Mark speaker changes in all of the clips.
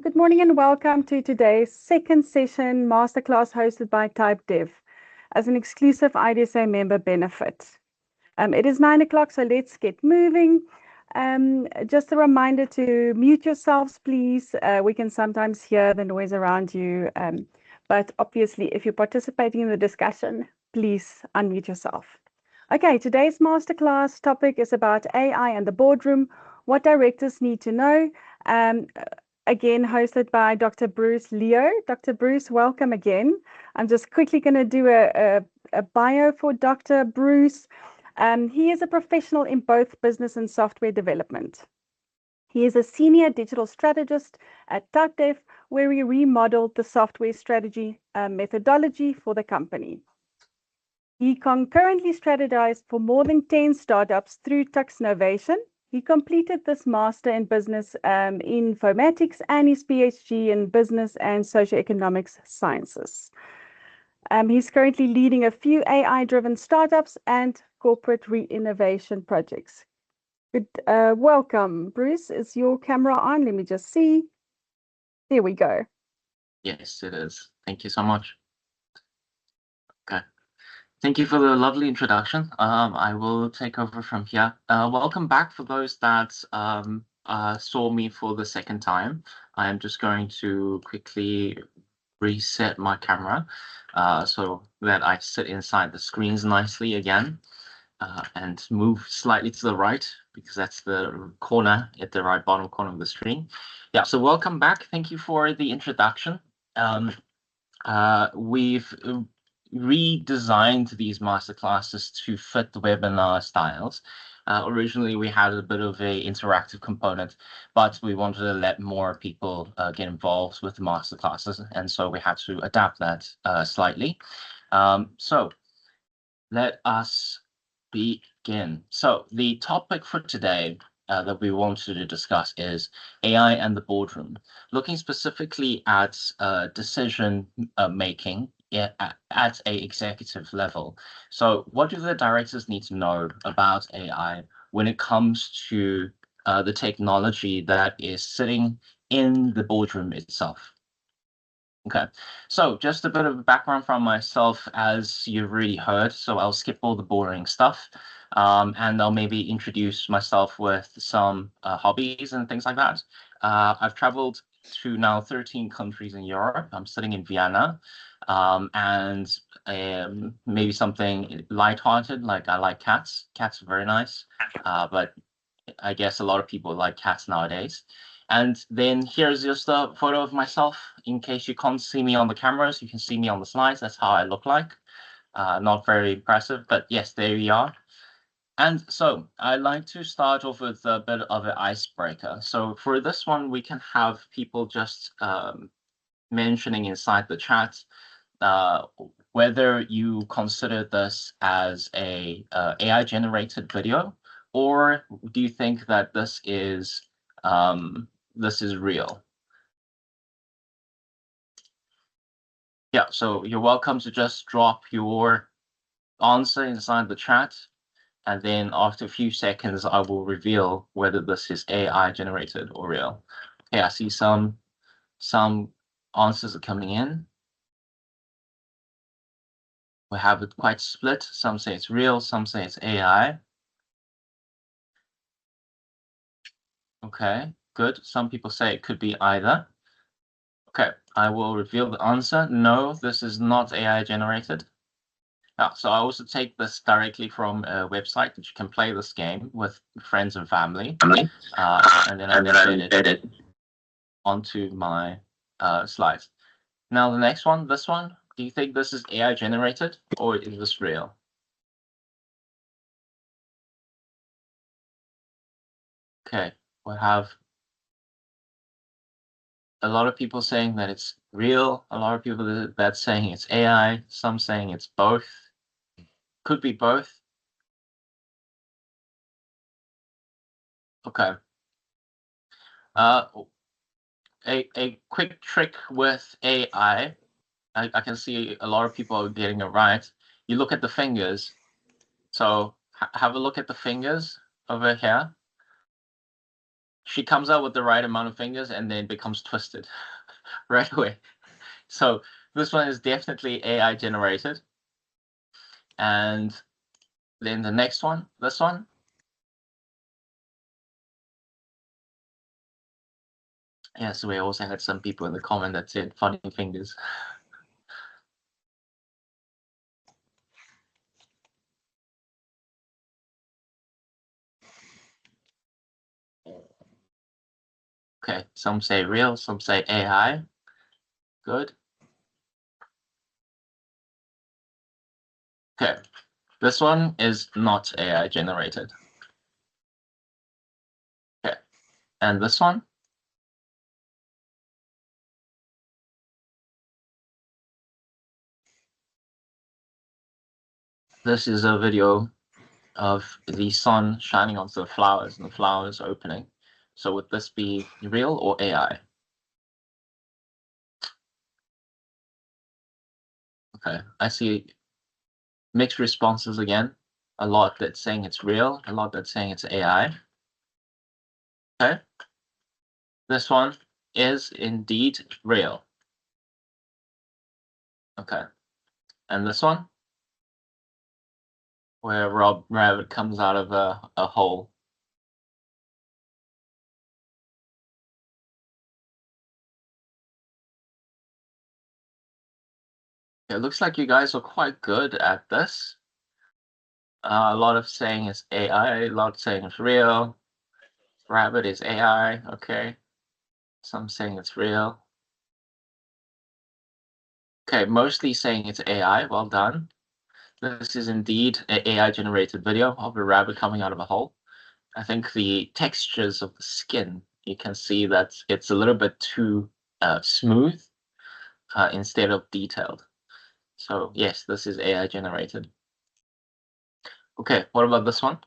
Speaker 1: Good morning and welcome to today's second session masterclass hosted by TypeDev as an exclusive IoDSA member benefit. It is 9 o'clock, so let's get moving. Just a reminder to mute yourselves, please. We can sometimes hear the noise around you, but obviously if you're participating in the discussion, please unmute yourself. Okay, today's masterclass topic is about AI and the boardroom, what directors need to know. Again, hosted by Dr. Bruce Leo. Dr. Bruce, welcome again. I'm just quickly going to do a bio for Dr. Bruce. He is a professional in both business and software development. He is a senior digital strategist at TypeDev, where he remodeled the software strategy methodology for the company. He concurrently strategized for more than 10 startups through Tuxnovation. He completed this master in business informatics and his PhD in business and socioeconomics sciences. He's currently leading a few AI-driven startups and corporate re-innovation projects. Good, welcome, Bruce. Is your camera on? Let me just see. There we go.
Speaker 2: Yes, it is. Thank you so much. Okay. Thank you for the lovely introduction. I will take over from here. Welcome back for those that saw me for the second time. I am just going to quickly reset my camera so that I sit inside the screens nicely again and move slightly to the right because that's the corner at the right bottom corner of the screen. Yeah, so welcome back. Thank you for the introduction. We've redesigned these masterclasses to fit the webinar styles. Originally, we had a bit of a interactive component, but we wanted to let more people get involved with the masterclasses, and so we had to adapt that slightly. So let us begin. So the topic for today that we wanted to discuss is AI and the boardroom, looking specifically at decision making at a executive level. So what do the directors need to know about AI when it comes to the technology that is sitting in the boardroom itself? Okay, so just a bit of background from myself, as you've already heard, so I'll skip all the boring stuff and I'll maybe introduce myself with some hobbies and things like that. I've traveled to now 13 countries in Europe. I'm sitting in Vienna, and maybe something lighthearted, like I like cats. Cats are very nice, but I guess a lot of people like cats nowadays. And then here's just a photo of myself. In case you can't see me on the cameras, you can see me on the slides. That's how I look like. Not very impressive, but yes, there we are. And so I'd like to start off with a bit of an icebreaker. So for this one, we can have people just mentioning inside the chat whether you consider this as a AI generated video, or do you think that this is real? Yeah, so you're welcome to just drop your answer inside the chat, and then after a few seconds, I will reveal whether this is AI generated or real. Okay, I see some answers are coming in. We have it quite split. Some say it's real, some say it's AI. Okay, good. Some people say it could be either. Okay, I will reveal the answer. No, this is not AI generated. So I also take this directly from a website that you can play this game with friends and family. And then I edit onto my slides. Now the next one, this one, do you think this is AI generated or is this real? Okay, we have a lot of people saying that it's real, a lot of people that's saying it's AI, some saying it's both. Could be both. Okay. A quick trick with AI, I can see a lot of people are getting it right. You look at the fingers. So have a look at the fingers over here. she comes out with the right amount of fingers and then becomes twisted right away. So this one is definitely AI generated. And then the next one, this one. Yeah, so we also had some people in the comment that said funny fingers. Okay, some say real, some say AI. Good. Okay, this one is not AI generated. Okay, and this one? This is a video of the sun shining onto the flowers and the flowers opening. So would this be real or AI? Okay, I see mixed responses again. A lot that's saying it's real, a lot that's saying it's AI. Okay, this one is indeed real. Okay, and this one, where Rob Rabbit comes out of a hole. It looks like you guys are quite good at this. A lot of saying it's AI, a lot saying it's real. Rabbit is AI, okay. Some saying it's real. Okay, mostly saying it's AI, well done. This is indeed an AI generated video of a rabbit coming out of a hole. I think the textures of the skin, you can see that it's a little bit too smooth instead of detailed. So yes, this is AI generated. Okay, what about this one?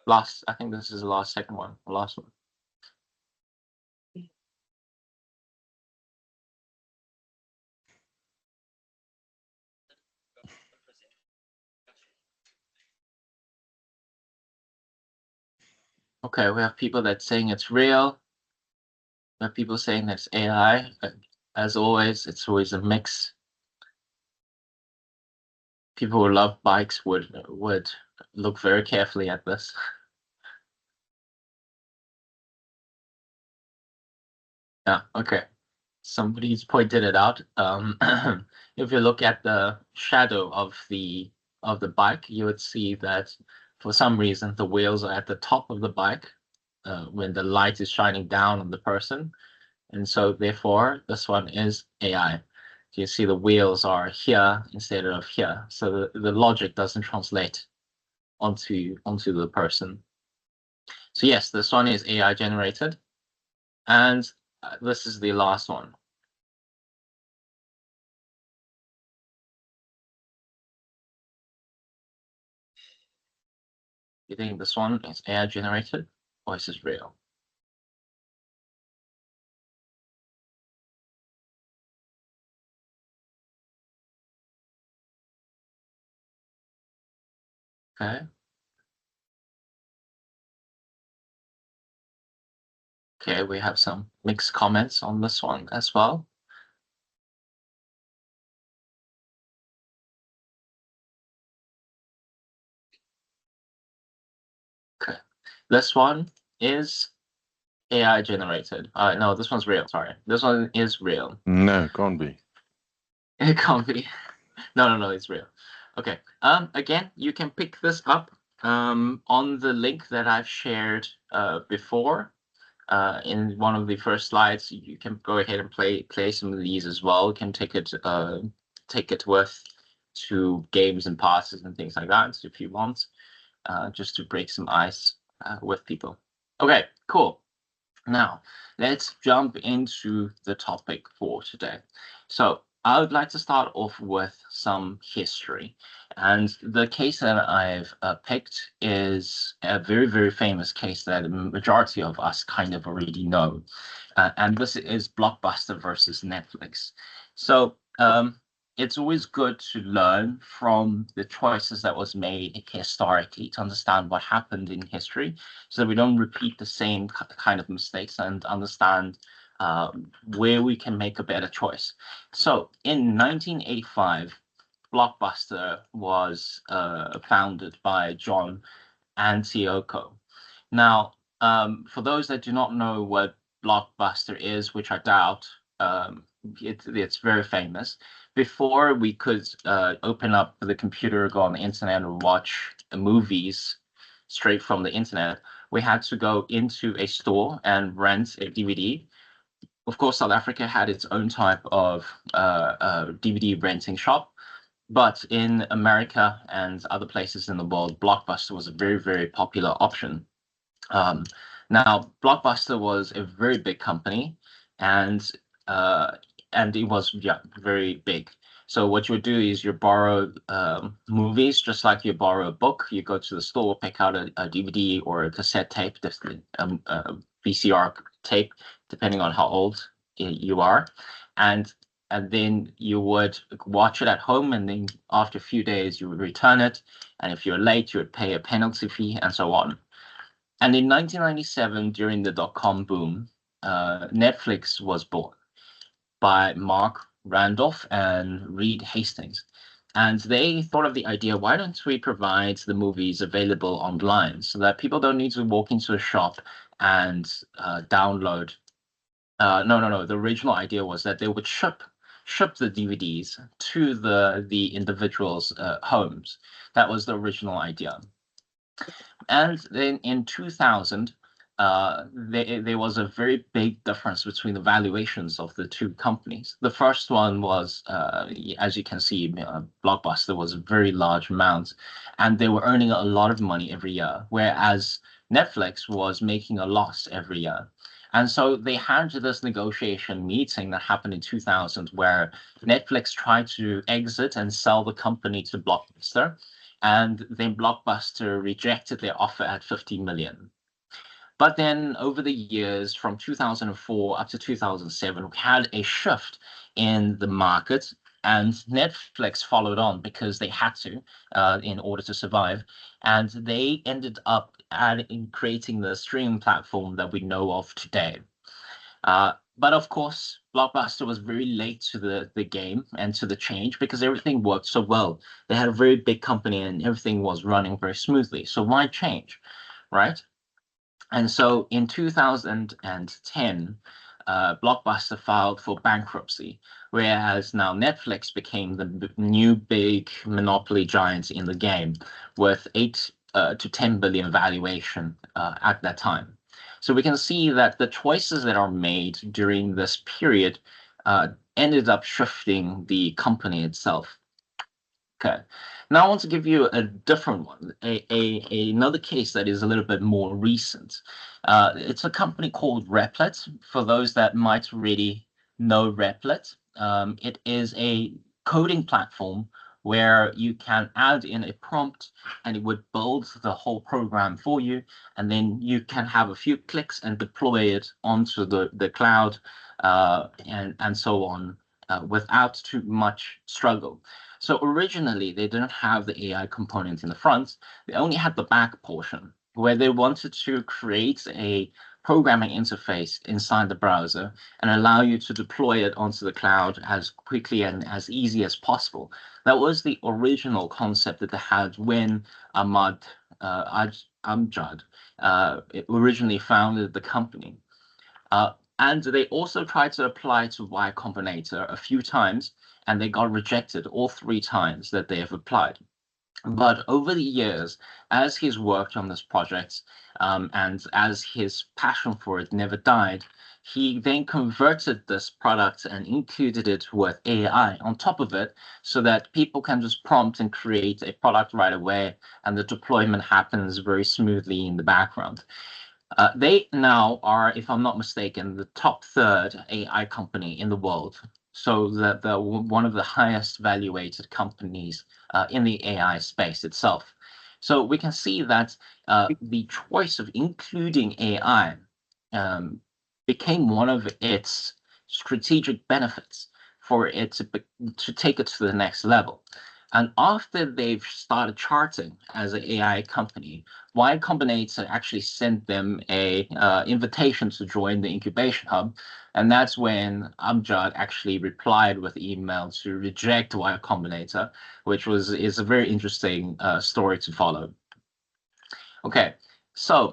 Speaker 2: I think this is the second one, the last one. Okay, we have people that's saying it's real. We have people saying that's AI. As always, it's always a mix. People who love bikes would look very carefully at this. Yeah, okay. Somebody's pointed it out. If you look at the shadow of the bike, you would see that for some reason the wheels are at the top of the bike when the light is shining down on the person, and so therefore this one is AI. You see the wheels are here instead of here, so the logic doesn't translate onto the person. So yes, this one is AI generated, and this is the last one. You think this one is AI generated or is this real? Okay. Okay, we have some mixed comments on this one as well. Okay, this one is AI generated. No, this one's real. Sorry, this one is real.
Speaker 3: No, it can't be.
Speaker 2: It can't be. No, it's real. Okay. Again, you can pick this up on the link that I've shared before. In one of the first slides, you can go ahead and play some of these as well. You can take it with to games and passes and things like that if you want, just to break some ice with people. Okay, cool. Now, let's jump into the topic for today. So I would like to start off with some history. And the case that I've picked is a very, very famous case that the majority of us kind of already know. And this is Blockbuster versus Netflix. So it's always good to learn from the choices that was made historically to understand what happened in history, so that we don't repeat the same kind of mistakes and understand where we can make a better choice. So in 1985, Blockbuster was founded by John Antioco. Now, for those that do not know what Blockbuster is, which I doubt, it's very famous. Before we could open up the computer, go on the internet, and watch movies straight from the internet, we had to go into a store and rent a DVD. Of course, South Africa had its own type of DVD renting shop, but in America and other places in the world, Blockbuster was a very, very popular option. Um, Now, Blockbuster was a very big company, and uh, and it was, yeah, very big. So what you would do is you borrow movies, just like you borrow a book. You go to the store, pick out a DVD or a cassette tape, VCR tape, depending on how old you are, and then you would watch it at home, and then after a few days you would return it, and if you're late, you would pay a penalty fee, and so on. And in 1997, during the dot-com boom, Netflix was born by Mark Randolph and Reed Hastings. And they thought of the idea, why don't we provide the movies available online so that people don't need to walk into a shop and download. No. The original idea was that they would ship the DVDs to the individuals' homes. That was the original idea. And then in 2000, there was a very big difference between the valuations of the two companies. The first one was, as you can see, Blockbuster was a very large amount, and they were earning a lot of money every year, whereas Netflix was making a loss every year. And so they had this negotiation meeting that happened in 2000, where Netflix tried to exit and sell the company to Blockbuster, and then Blockbuster rejected their offer at 50 million. But then over the years, from 2004 up to 2007, we had a shift in the market, and Netflix followed on because they had to in order to survive. And they ended up creating the streaming platform that we know of today. But of course, Blockbuster was very late to the game and to the change because everything worked so well. They had a very big company and everything was running very smoothly. So why change, right? And so in 2010, Blockbuster filed for bankruptcy, whereas now Netflix became the new big monopoly giant in the game with 8 to 10 billion valuation at that time. So we can see that the choices that are made during this period ended up shifting the company itself. Okay. Now I want to give you a different one, another case that is a little bit more recent. It's a company called Replit. For those that might already know Replit, it is a coding platform where you can add in a prompt and it would build the whole program for you, and then you can have a few clicks and deploy it onto the cloud and so on without too much struggle. So originally, they didn't have the AI component in the front. They only had the back portion where they wanted to create a programming interface inside the browser and allow you to deploy it onto the cloud as quickly and as easy as possible. That was the original concept that they had when Amjad originally founded the company. And they also tried to apply to Y Combinator a few times, and they got rejected all 3 times that they have applied. But over the years, as he's worked on this project, and as his passion for it never died, he then converted this product and included it with AI on top of it so that people can just prompt and create a product right away, and the deployment happens very smoothly in the background. They now are, if I'm not mistaken, the top 3rd AI company in the world. So that they're one of the highest valuated companies in the AI space itself. So we can see that the choice of including AI became one of its strategic benefits for it to take it to the next level. And after they've started charting as an AI company, Y Combinator actually sent them a invitation to join the incubation hub. And that's when Amjad actually replied with email to reject Y Combinator, which is a very interesting story to follow. Okay, so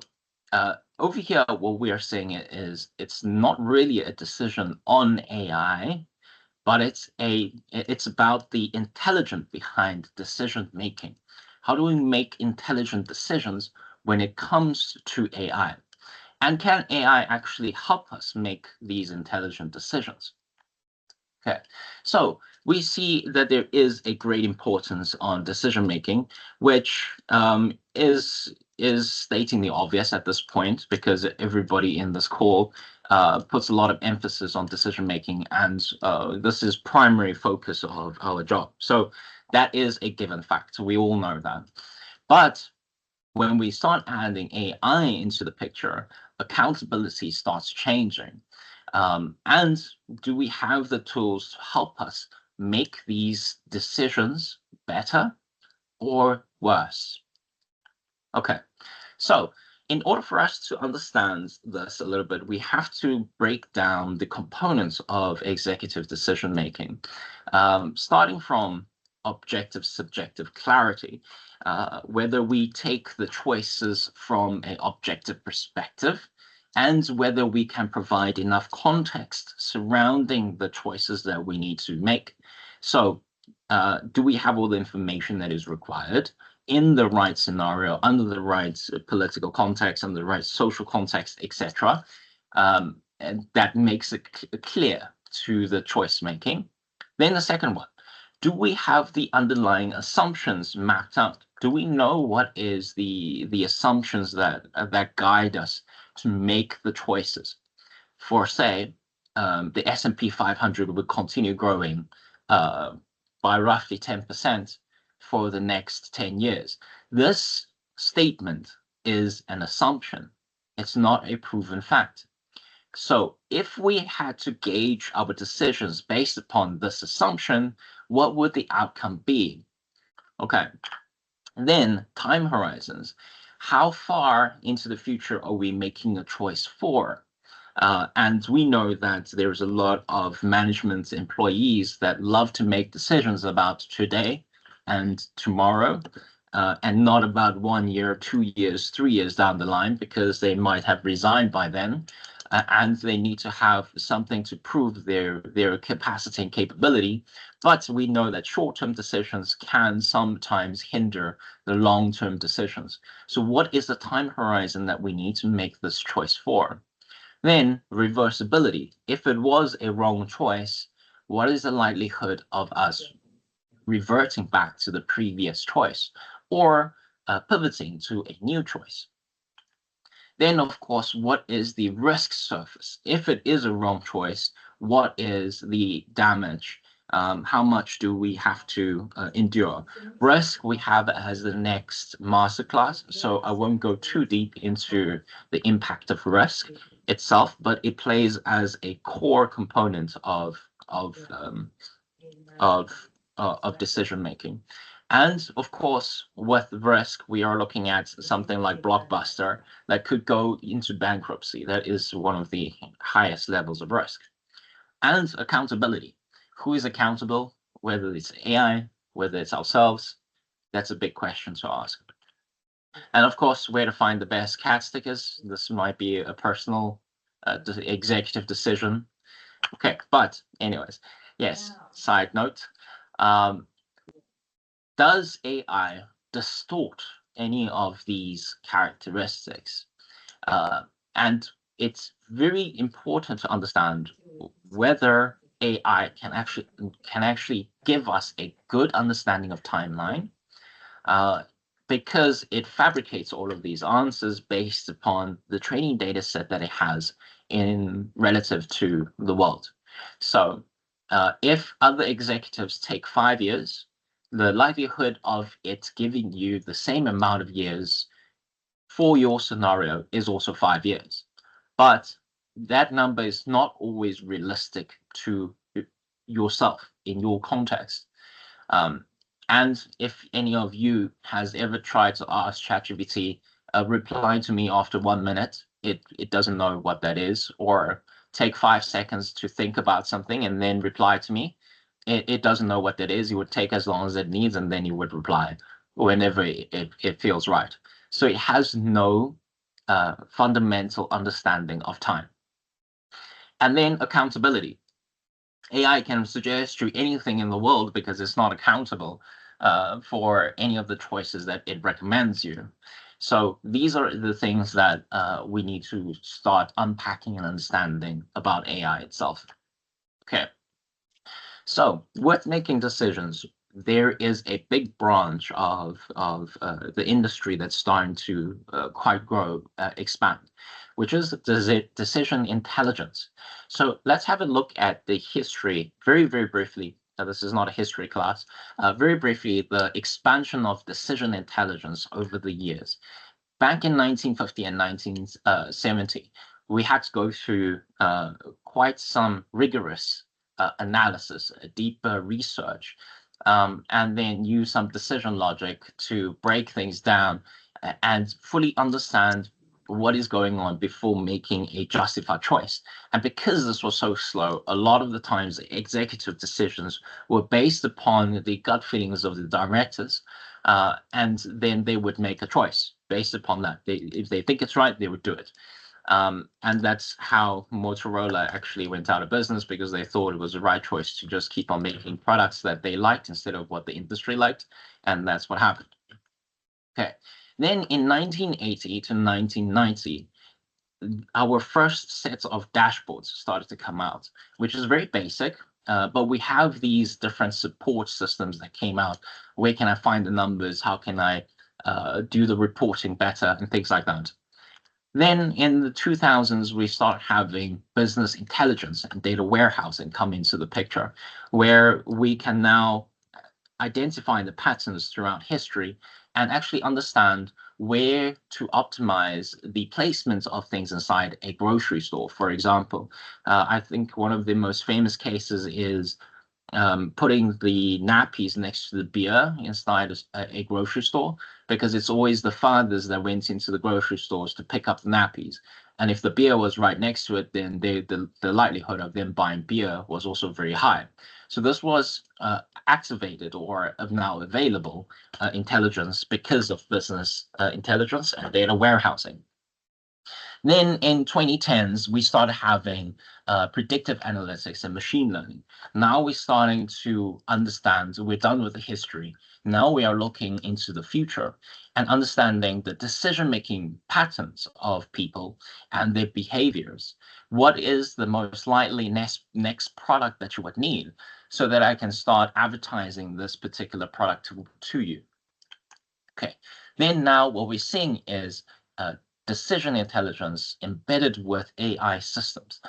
Speaker 2: over here, what we are saying is it's not really a decision on AI, but it's about the intelligence behind decision making. How do we make intelligent decisions when it comes to AI? And can AI actually help us make these intelligent decisions? Okay, so we see that there is a great importance on decision making, which is stating the obvious at this point, because everybody in this call puts a lot of emphasis on decision making, and this is primary focus of our job. So that is a given fact. We all know that. But when we start adding AI into the picture, accountability starts changing. And do we have the tools to help us make these decisions better or worse? Okay, so in order for us to understand this a little bit, we have to break down the components of executive decision making, starting from objective subjective clarity, whether we take the choices from an objective perspective, and whether we can provide enough context surrounding the choices that we need to make. So do we have all the information that is required in the right scenario, under the right political context, under the right social context, etc.? And that makes it clear to the choice making. Then the second one, do we have the underlying assumptions mapped out? Do we know what is the assumptions that guide us to make the choices? For say, the S&P 500 would continue growing by roughly 10% for the next 10 years. This statement is an assumption. It's not a proven fact. So if we had to gauge our decisions based upon this assumption, what would the outcome be? Okay, then time horizons. How far into the future are we making a choice for? And we know that there's a lot of management employees that love to make decisions about today and tomorrow, and not about 1 year, 2 years, 3 years down the line, because they might have resigned by then. And they need to have something to prove their capacity and capability. But we know that short-term decisions can sometimes hinder the long-term decisions. So what is the time horizon that we need to make this choice for? Then reversibility. If it was a wrong choice, what is the likelihood of us reverting back to the previous choice, or pivoting to a new choice? Then, of course, what is the risk surface? If it is a wrong choice, what is the damage? How much do we have to endure? Risk we have as the next masterclass, so I won't go too deep into the impact of risk itself, but it plays as a core component of decision making. And of course, with risk, we are looking at something like Blockbuster that could go into bankruptcy. That is one of the highest levels of risk. And accountability. Who is accountable? Whether it's AI, whether it's ourselves, that's a big question to ask. And of course, where to find the best cat stickers. This might be a personal executive decision. Okay, but anyways, yes, side note. Does AI distort any of these characteristics? And it's very important to understand whether AI can actually give us a good understanding of timeline, because it fabricates all of these answers based upon the training data set that it has in relative to the world. So if other executives take 5 years, the likelihood of it giving you the same amount of years for your scenario is also 5 years. But that number is not always realistic to yourself in your context. And if any of you has ever tried to ask ChatGPT, reply to me after 1 minute, it doesn't know what that is, or take 5 seconds to think about something and then reply to me, it doesn't know what that is. It would take as long as it needs, and then you would reply whenever it feels right. So it has no fundamental understanding of time. And then accountability. AI can suggest you anything in the world because it's not accountable for any of the choices that it recommends you. So these are the things that we need to start unpacking and understanding about AI itself. Okay. So with making decisions, there is a big branch of the industry that's starting to quite grow, expand, which is decision intelligence. So let's have a look at the history very, very briefly. This is not a history class. Very briefly, the expansion of decision intelligence over the years. Back in 1950 and 1970, we had to go through quite some rigorous analysis, deeper research, and then use some decision logic to break things down and fully understand what is going on before making a justified choice. And because this was so slow, a lot of the times executive decisions were based upon the gut feelings of the directors, and then they would make a choice based upon that. If they think it's right, they would do it. And that's how Motorola actually went out of business, because they thought it was the right choice to just keep on making products that they liked instead of what the industry liked. And that's what happened. Okay. Then in 1980 to 1990, our first set of dashboards started to come out, which is very basic. But we have these different support systems that came out. Where can I find the numbers? How can I do the reporting better and things like that? Then in the 2000s, we start having business intelligence and data warehousing come into the picture, where we can now identify the patterns throughout history and actually understand where to optimize the placement of things inside a grocery store, for example. I think one of the most famous cases is putting the nappies next to the beer inside a grocery store, because it's always the fathers that went into the grocery stores to pick up the nappies. And if the beer was right next to it, then the likelihood of them buying beer was also very high. So this was activated or now available intelligence because of business intelligence and data warehousing. Then in 2010s, we started having predictive analytics and machine learning. Now we're starting to understand, we're done with the history. Now we are looking into the future and understanding the decision-making patterns of people and their behaviors. What is the most likely next product that you would need, so that I can start advertising this particular product to you? Okay, then now what we're seeing is decision intelligence embedded with AI systems.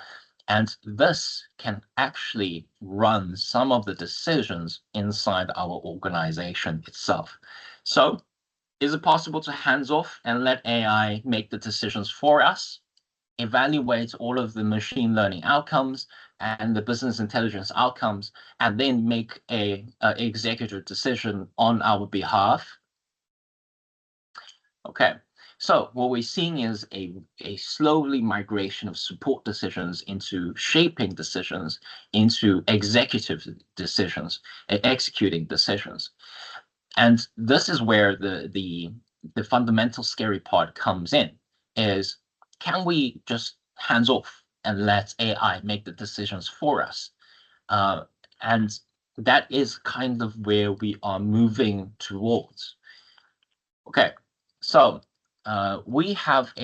Speaker 2: And this can actually run some of the decisions inside our organization itself. So is it possible to hands off and let AI make the decisions for us, evaluate all of the machine learning outcomes and the business intelligence outcomes, and then make a executive decision on our behalf? Okay. So what we're seeing is a slowly migration of support decisions into shaping decisions, into executive decisions, executing decisions. And this is where the fundamental scary part comes in, is can we just hands off and let AI make the decisions for us? And that is kind of where we are moving towards. Okay, so we have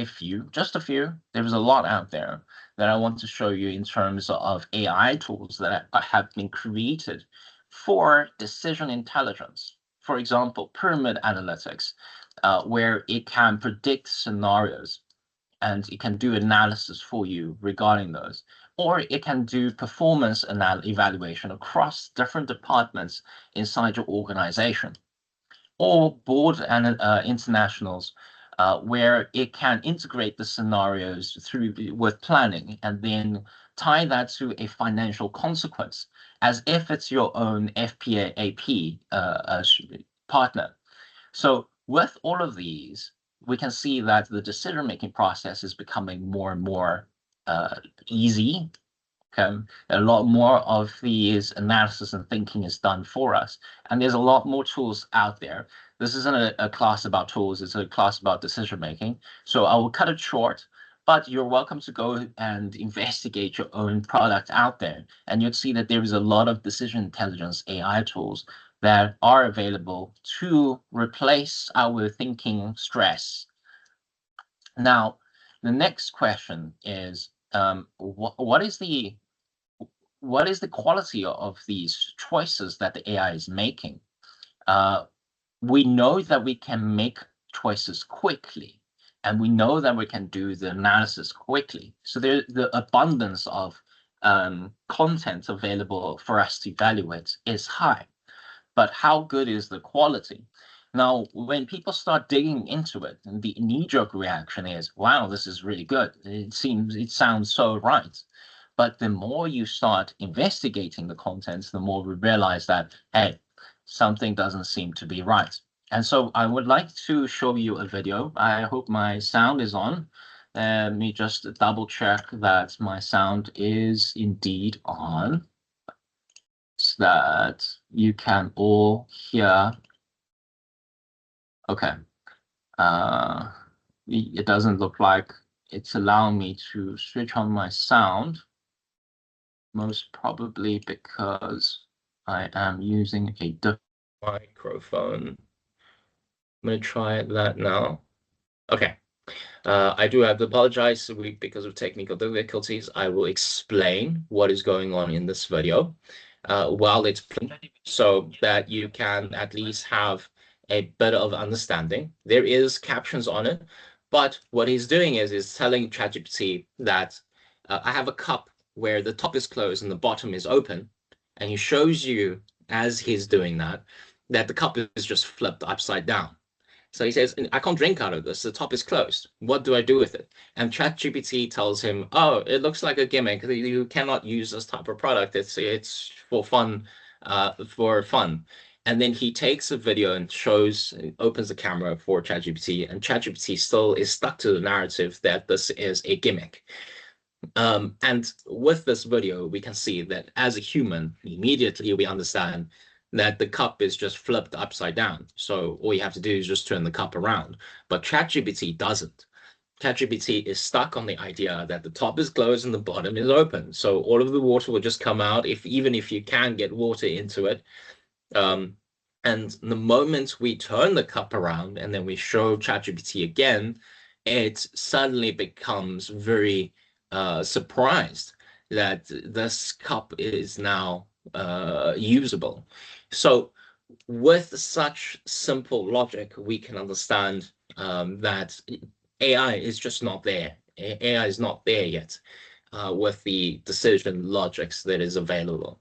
Speaker 2: just a few. There's a lot out there that I want to show you in terms of AI tools that have been created for decision intelligence. For example, pyramid analytics, where it can predict scenarios and it can do analysis for you regarding those. Or it can do performance evaluation across different departments inside your organization. Or board and internationals, where it can integrate the scenarios with planning and then tie that to a financial consequence as if it's your own FPA AP partner. So with all of these, we can see that the decision-making process is becoming more and more easy. Okay, a lot more of these analysis and thinking is done for us, and there's a lot more tools out there. This isn't a class about tools, it's a class about decision making. So I will cut it short, but you're welcome to go and investigate your own product out there, and you'd see that there is a lot of decision intelligence AI tools that are available to replace our thinking stress. Now, the next question is, what is the quality of these choices that the AI is making? We know that we can make choices quickly, and we know that we can do the analysis quickly. So the abundance of content available for us to evaluate is high, but how good is the quality? Now, when people start digging into it, the knee-jerk reaction is, wow, this is really good. It sounds so right. But the more you start investigating the contents, the more we realize that, hey, something doesn't seem to be right. And so I would like to show you a video. I hope my sound is on. Let me just double check that my sound is indeed on, so that you can all hear. Okay. It doesn't look like it's allowing me to switch on my sound, most probably because I am using a different microphone. I'm going to try that now. Okay. I do have to apologize because of technical difficulties. I will explain what is going on in this video while it's playing, so that you can at least have a bit of understanding. There is captions on it, but what he's doing is telling ChatGPT that I have a cup where the top is closed and the bottom is open, and he shows you as he's doing that the cup is just flipped upside down. So he says, I can't drink out of this. The top is closed. What do I do with it? And ChatGPT tells him, oh, it looks like a gimmick. You cannot use this type of product. It's for fun, And then he takes a video and opens the camera for ChatGPT, and ChatGPT still is stuck to the narrative that this is a gimmick. And with this video, we can see that as a human, immediately we understand that the cup is just flipped upside down. So all you have to do is just turn the cup around. But ChatGPT doesn't. ChatGPT is stuck on the idea that the top is closed and the bottom is open. So all of the water will just come out, even if you can get water into it. And the moment we turn the cup around and then we show ChatGPT again, it suddenly becomes very surprised that this cup is now usable. So with such simple logic, we can understand that AI is just not there. AI is not there yet with the decision logics that is available.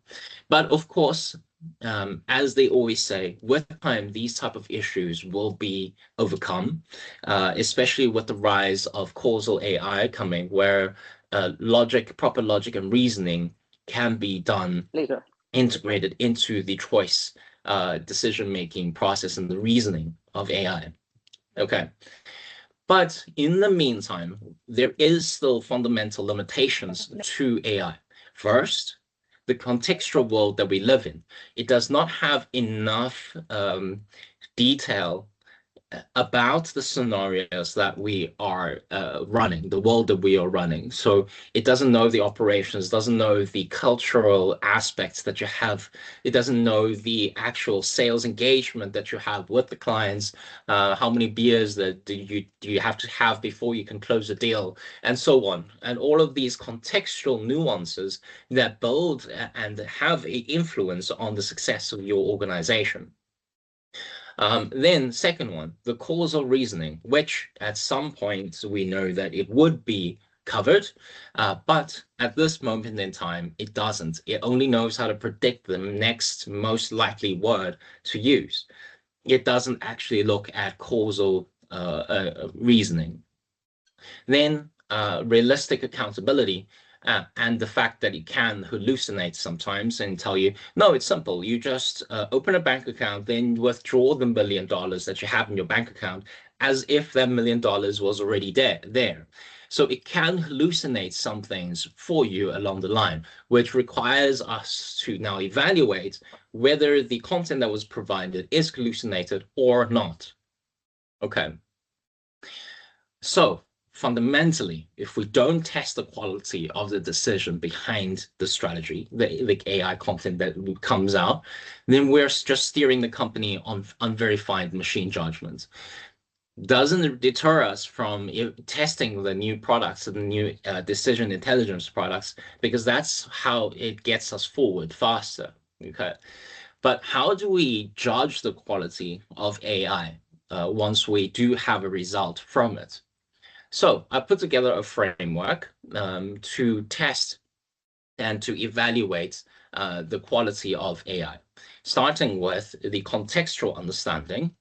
Speaker 2: But of course, as they always say, with time, these type of issues will be overcome, especially with the rise of causal AI coming, where proper logic and reasoning can be done later, integrated into the choice decision-making process and the reasoning of AI. Okay. But in the meantime, there is still fundamental limitations to AI. First, the contextual world that we live in. It does not have enough detail about the scenarios that we are running, the world that we are running. So it doesn't know the operations, doesn't know the cultural aspects that you have. It doesn't know the actual sales engagement that you have with the clients, how many beers that do you have to have before you can close a deal, and so on. And all of these contextual nuances that build and have an influence on the success of your organization. Then second one, the causal reasoning, which at some point we know that it would be covered, but at this moment in time, it doesn't. It only knows how to predict the next most likely word to use. It doesn't actually look at causal reasoning. Then realistic accountability. and the fact that it can hallucinate sometimes and tell you, no, it's simple. You just open a bank account, then withdraw the $1 million that you have in your bank account as if that $1 million was already there. So it can hallucinate some things for you along the line, which requires us to now evaluate whether the content that was provided is hallucinated or not. Okay. So fundamentally, if we don't test the quality of the decision behind the strategy, the AI content that comes out, then we're just steering the company on unverified machine judgment. Doesn't deter us from testing the new products and the new decision intelligence products, because that's how it gets us forward faster. Okay. But how do we judge the quality of AI once we do have a result from it? So I put together a framework to test and to evaluate the quality of AI, starting with the contextual understanding.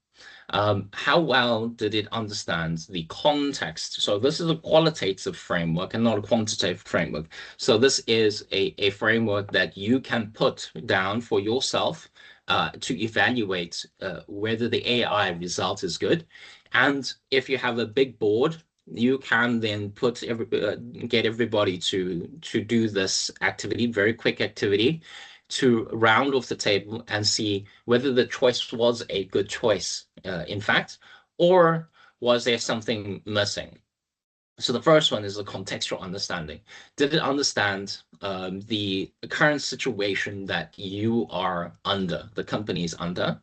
Speaker 2: How well did it understand the context? So this is a qualitative framework and not a quantitative framework. So this is a framework that you can put down for yourself to evaluate whether the AI result is good. And if you have a big board, you can then get everybody to do this activity, very quick activity, to round off the table and see whether the choice was a good choice, in fact, or was there something missing. So the first one is the contextual understanding. Did it understand the current situation that you are under, the company is under?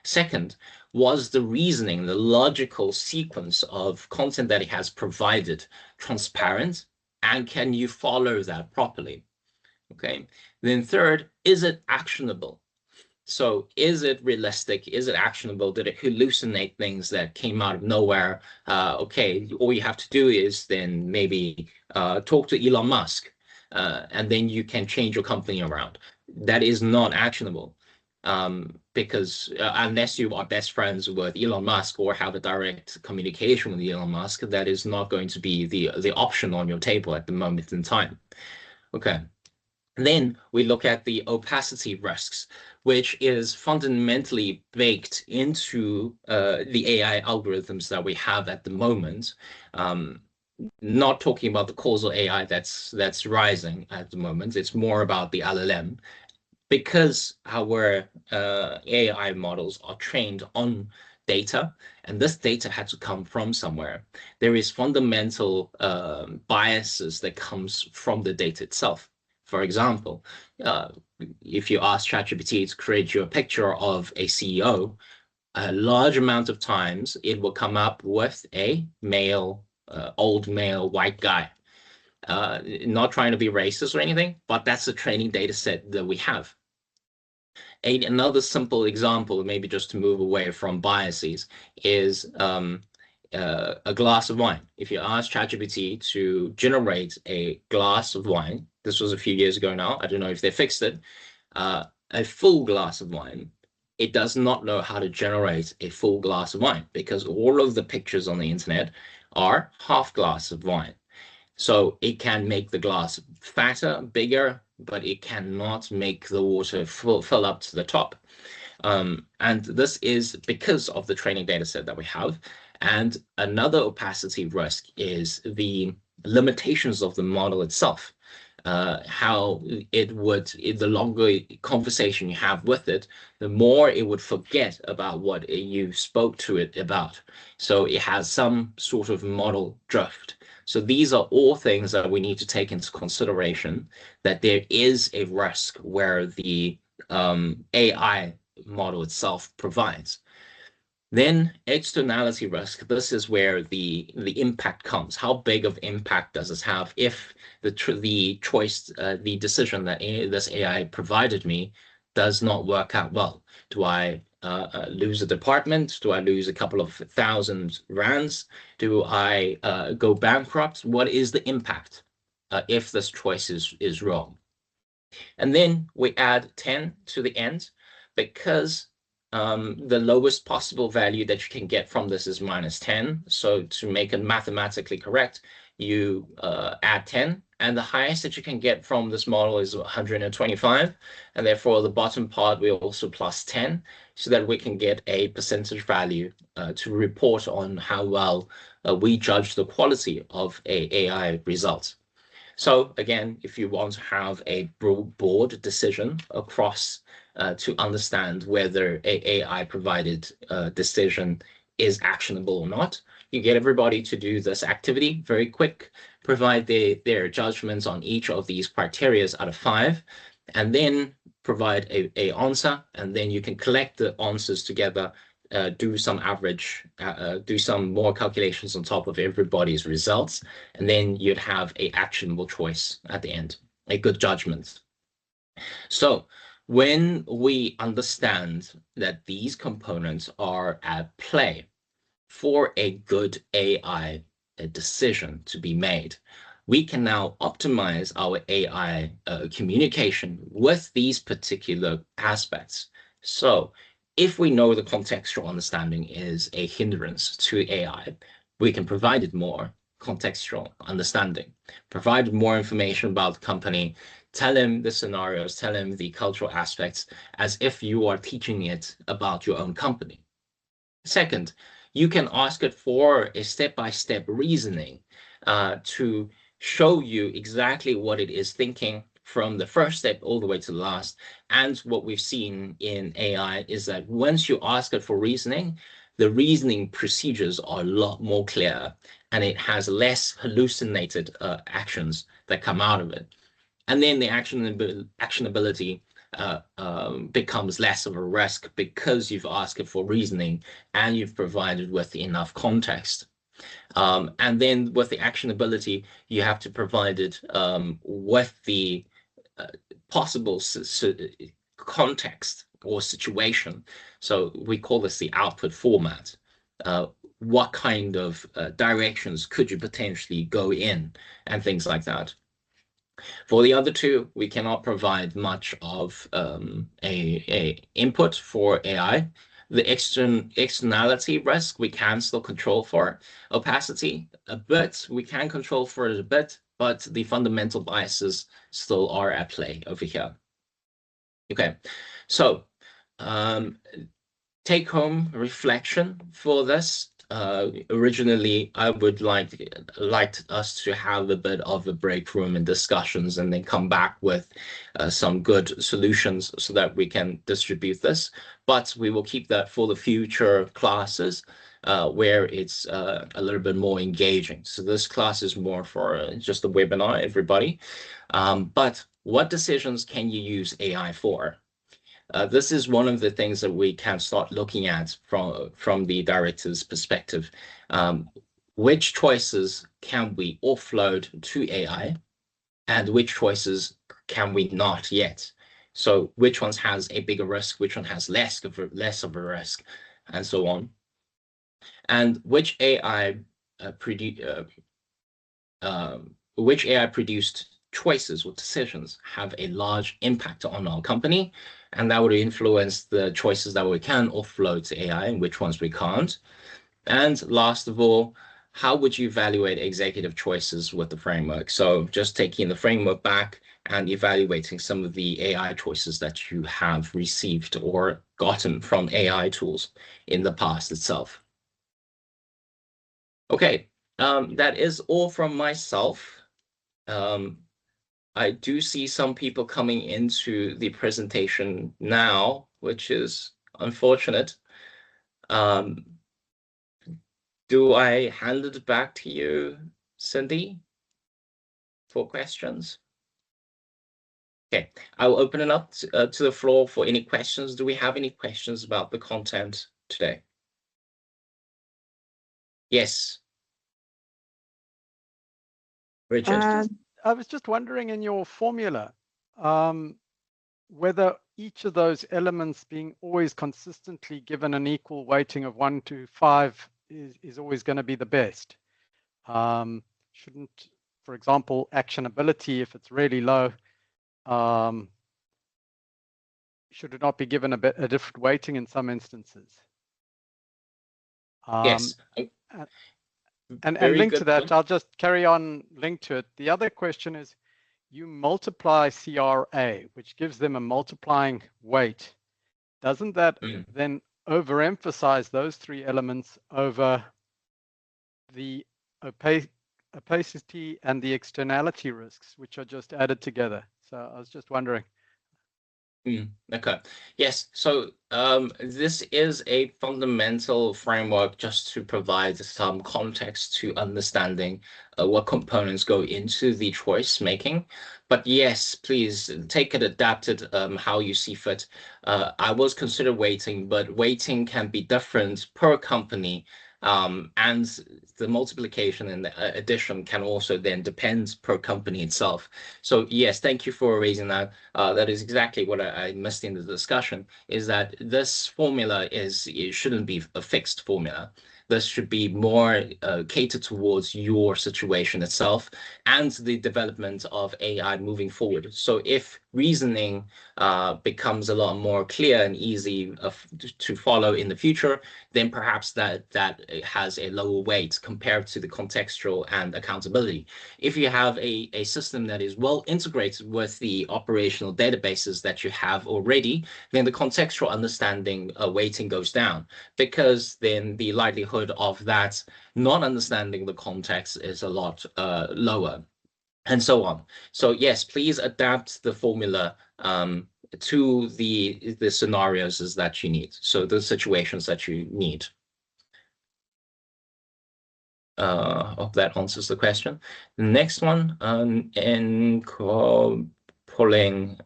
Speaker 2: Second, was the reasoning, the logical sequence of content that it has provided transparent? And can you follow that properly? Okay. Then third, is it actionable? So is it realistic? Is it actionable? Did it hallucinate things that came out of nowhere? Okay, all you have to do is then maybe talk to Elon Musk, and then you can change your company around. That is not actionable. Because unless you are best friends with Elon Musk or have a direct communication with Elon Musk, that is not going to be the option on your table at the moment in time. Okay. Then we look at the opacity risks, which is fundamentally baked into the AI algorithms that we have at the moment. Not talking about the causal AI that's rising at the moment. It's more about the LLM. Because our AI models are trained on data, and this data had to come from somewhere, there is fundamental biases that comes from the data itself. For example, if you ask ChatGPT to create you a picture of a CEO, a large amount of times it will come up with a male, old male, white guy. Not trying to be racist or anything, but that's the training data set that we have. Another simple example, maybe just to move away from biases, is a glass of wine. If you ask ChatGPT to generate a glass of wine, this was a few years ago now, I don't know if they fixed it, a full glass of wine, it does not know how to generate a full glass of wine because all of the pictures on the internet are half glass of wine. So it can make the glass fatter, bigger, but it cannot make the water fill up to the top. And this is because of the training data set that we have. And another opacity risk is the limitations of the model itself. How it would, the longer conversation you have with it, the more it would forget about what you spoke to it about. So it has some sort of model drift. So these are all things that we need to take into consideration, that there is a risk where the AI model itself provides. Then externality risk, this is where the impact comes. How big of impact does this have if the choice, the decision that this AI provided me does not work out well? Do I lose a department? Do I lose a couple of thousand rands? Do I go bankrupt? What is the impact if this choice is wrong? And then we add 10 to the end because the lowest possible value that you can get from this is -10. So to make it mathematically correct, you add 10 And the highest that you can get from this model is 125. And therefore, the bottom part, we also plus 10, so that we can get a percentage value to report on how well we judge the quality of a AI result. So again, if you want to have a broad decision across to understand whether a AI provided decision is actionable or not, you get everybody to do this activity very quick, provide their judgments on each of these criteria out of 5, and then provide a answer, and then you can collect the answers together, do some average, do some more calculations on top of everybody's results, and then you'd have a actionable choice at the end, a good judgment. So when we understand that these components are at play for a good AI decision to be made, we can now optimize our AI communication with these particular aspects. So if we know the contextual understanding is a hindrance to AI, we can provide it more contextual understanding, provide more information about the company, tell him the scenarios, tell him the cultural aspects as if you are teaching it about your own company. Second, you can ask it for a step-by-step reasoning to show you exactly what it is thinking from the first step all the way to the last. And what we've seen in AI is that once you ask it for reasoning, the reasoning procedures are a lot more clear, and it has less hallucinated actions that come out of it. And then the actionability becomes less of a risk because you've asked it for reasoning and you've provided with enough context. And then with the actionability, you have to provide it with the possible context or situation. So we call this the output format. What kind of directions could you potentially go in and things like that. For the other two, we cannot provide much of a input for AI. The externality risk, we can still control for. Opacity, a bit, we can control for it a bit, but the fundamental biases still are at play over here. Okay, so take-home reflection for this. Originally, I would like us to have a bit of a break room and discussions and then come back with some good solutions so that we can distribute this. But we will keep that for the future classes where it's a little bit more engaging. So this class is more for just a webinar, everybody. But what decisions can you use AI for? This is one of the things that we can start looking at from the director's perspective. Which choices can we offload to AI, and which choices can we not yet? So which ones has a bigger risk, which one has less of a risk, and so on. And which AI produced choices or decisions have a large impact on our company, and that would influence the choices that we can offload to AI and which ones we can't. And last of all, how would you evaluate executive choices with the framework? So just taking the framework back and evaluating some of the AI choices that you have received or gotten from AI tools in the past itself. Okay, that is all from myself. I do see some people coming into the presentation now, which is unfortunate. Do I hand it back to you, Cindy, for questions? Okay, I will open it up to the floor for any questions. Do we have any questions about the content today? Yes. Richard.
Speaker 3: I was just wondering in your formula, whether each of those elements being always consistently given an equal weighting of 1 to 5 is always going to be the best. Shouldn't, for example, actionability, if it's really low, should it not be given a different weighting in some instances?
Speaker 2: Yes.
Speaker 3: And
Speaker 2: Very
Speaker 3: linked to
Speaker 2: good
Speaker 3: that,
Speaker 2: point.
Speaker 3: I'll just carry on linked to it. The other question is, you multiply CRA, which gives them a multiplying weight. Doesn't that then overemphasize those three elements over the opacity and the externality risks, which are just added together? So I was just wondering.
Speaker 2: Okay. Yes. So this is a fundamental framework just to provide some context to understanding what components go into the choice making. But yes, please take it adapted how you see fit. I was consider weighting, but weighting can be different per company. And the multiplication and the addition can also then depend per company itself. So yes, thank you for raising that. That is exactly what I missed in the discussion, is that this formula it shouldn't be a fixed formula. This should be more catered towards your situation itself and the development of AI moving forward. So if reasoning becomes a lot more clear and easy to follow in the future, then perhaps that has a lower weight compared to the contextual and accountability. If you have a system that is well integrated with the operational databases that you have already, then the contextual understanding weighting goes down, because then the likelihood of that not understanding the context is a lot lower, and so on. So yes, please adapt the formula to the scenarios that you need, so the situations that you need. Hope that answers the question. The next one, and polling.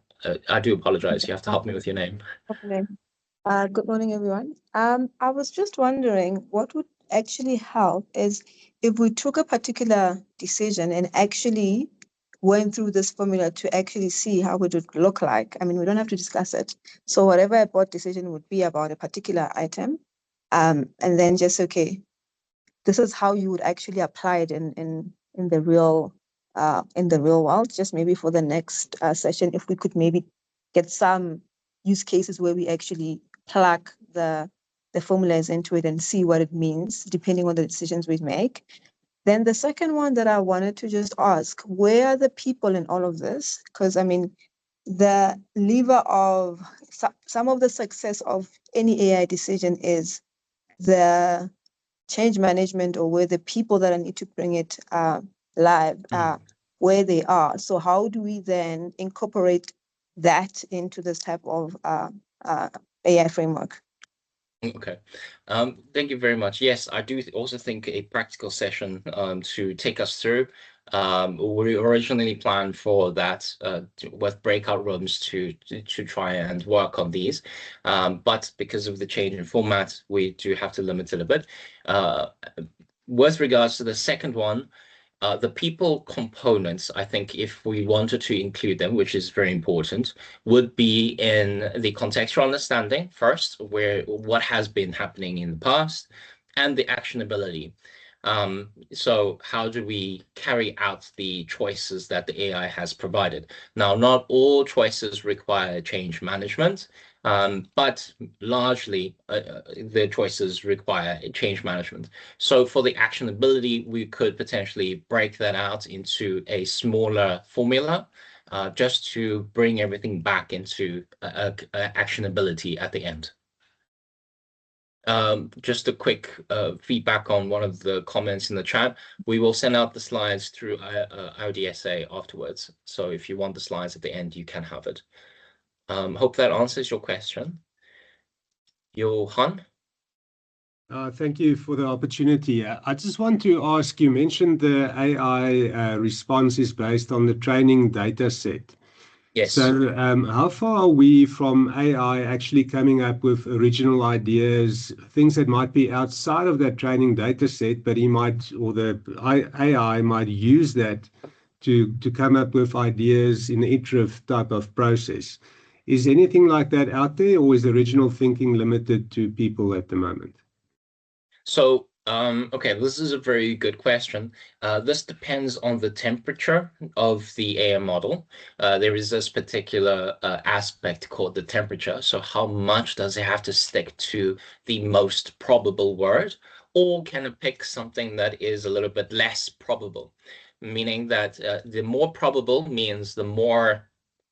Speaker 2: I do apologize. You have to help me with your name.
Speaker 4: Good morning, everyone. I was just wondering what would actually help is if we took a particular decision and actually went through this formula to actually see how it would look like. I mean, we don't have to discuss it. So whatever a board decision would be about a particular item, and then just, okay, this is how you would actually apply it in the real world. Just maybe for the next session, if we could maybe get some use cases where we actually plug the formulas into it and see what it means, depending on the decisions we make. Then the second one that I wanted to just ask, where are the people in all of this? Because I mean, the lever of some of the success of any AI decision is the change management, or where the people that I need to bring it live, where they are. So how do we then incorporate that into this type of AI framework?
Speaker 2: Okay. Thank you very much. Yes, I do also think a practical session to take us through. We originally planned for that with breakout rooms to try and work on these. But because of the change in format, we do have to limit it a bit. With regards to the second one, the people components, I think if we wanted to include them, which is very important, would be in the contextual understanding first, where what has been happening in the past, and the actionability. So how do we carry out the choices that the AI has provided? Now, not all choices require change management, but largely the choices require change management. So for the actionability, we could potentially break that out into a smaller formula, just to bring everything back into actionability at the end. Just a quick feedback on one of the comments in the chat. We will send out the slides through IoDSA afterwards. So if you want the slides at the end, you can have it. Hope that answers your question. Johan?
Speaker 5: Thank you for the opportunity. I just want to ask, you mentioned the AI response is based on the training data set.
Speaker 2: Yes.
Speaker 5: So how far are we from AI actually coming up with original ideas, things that might be outside of that training data set, but he might, or the AI might use that to come up with ideas in an iterative type of process? Is anything like that out there, or is original thinking limited to people at the moment?
Speaker 2: So, okay, this is a very good question. This depends on the temperature of the AI model. There is this particular aspect called the temperature. So how much does it have to stick to the most probable word, or can it pick something that is a little bit less probable? Meaning that the more probable means the more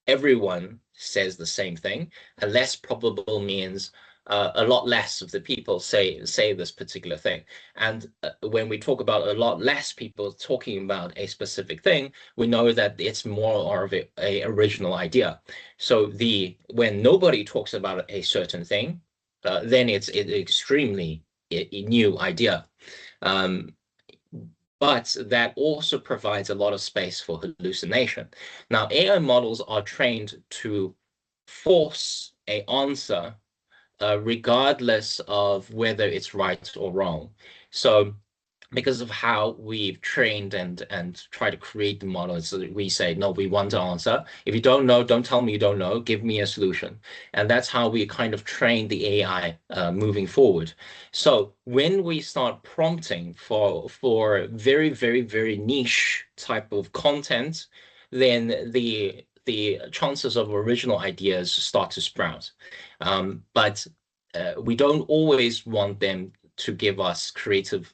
Speaker 2: everyone says the same thing, and less probable means a lot less of the people say this particular thing. And when we talk about a lot less people talking about a specific thing, we know that it's more of a original idea. So when nobody talks about a certain thing, then it's an extremely new idea. But that also provides a lot of space for hallucination. Now, AI models are trained to force an answer regardless of whether it's right or wrong. So because of how we've trained and try to create the models, so we say, no, we want an answer. If you don't know, don't tell me you don't know, give me a solution. And that's how we kind of train the AI moving forward. So when we start prompting for very, very, very niche type of content, then the chances of original ideas start to sprout. But we don't always want them to give us creative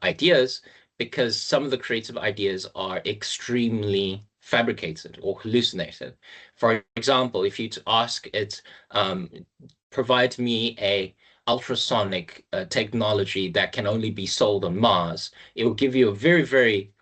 Speaker 2: ideas, because some of the creative ideas are extremely fabricated or hallucinated. For example, if you ask it, provide me a ultrasonic technology that can only be sold on Mars, it will give you a very, very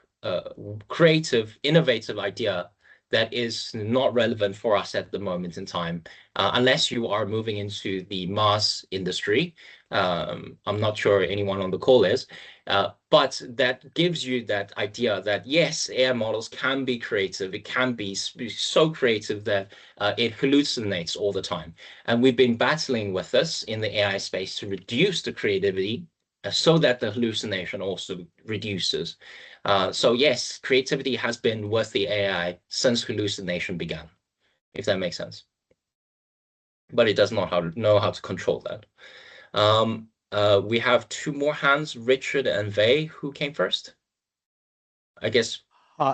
Speaker 2: creative, innovative idea that is not relevant for us at the moment in time, unless you are moving into the Mars industry. I'm not sure anyone on the call is, but that gives you that idea that yes, AI models can be creative. It can be so creative that it hallucinates all the time. And we've been battling with this in the AI space to reduce the creativity so that the hallucination also reduces. So yes, creativity has been with the AI since hallucination began, if that makes sense. But it does not know how to control that. We have two more hands, Richard and Vey. Who came first? I guess,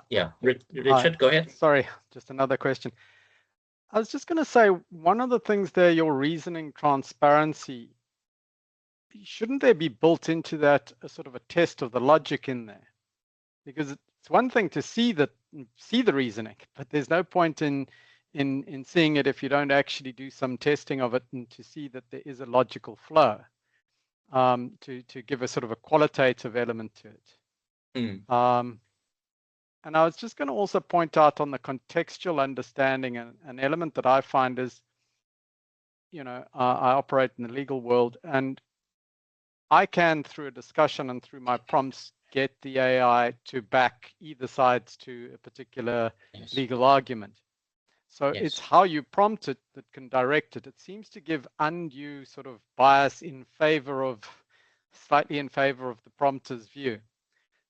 Speaker 2: yeah, Richard, go ahead.
Speaker 3: Sorry, just another question. I was just going to say, one of the things there, your reasoning transparency, shouldn't there be built into that a sort of a test of the logic in there? Because it's one thing to see the reasoning, but there's no point in seeing it if you don't actually do some testing of it and to see that there is a logical flow, to give a sort of a qualitative element to it. And I was just going to also point out on the contextual understanding, an element that I find is, I operate in the legal world, and I can, through a discussion and through my prompts, get the AI to back either sides to a particular legal argument. So it's how you prompt it that can direct it. It seems to give undue sort of bias slightly in favor of the prompter's view.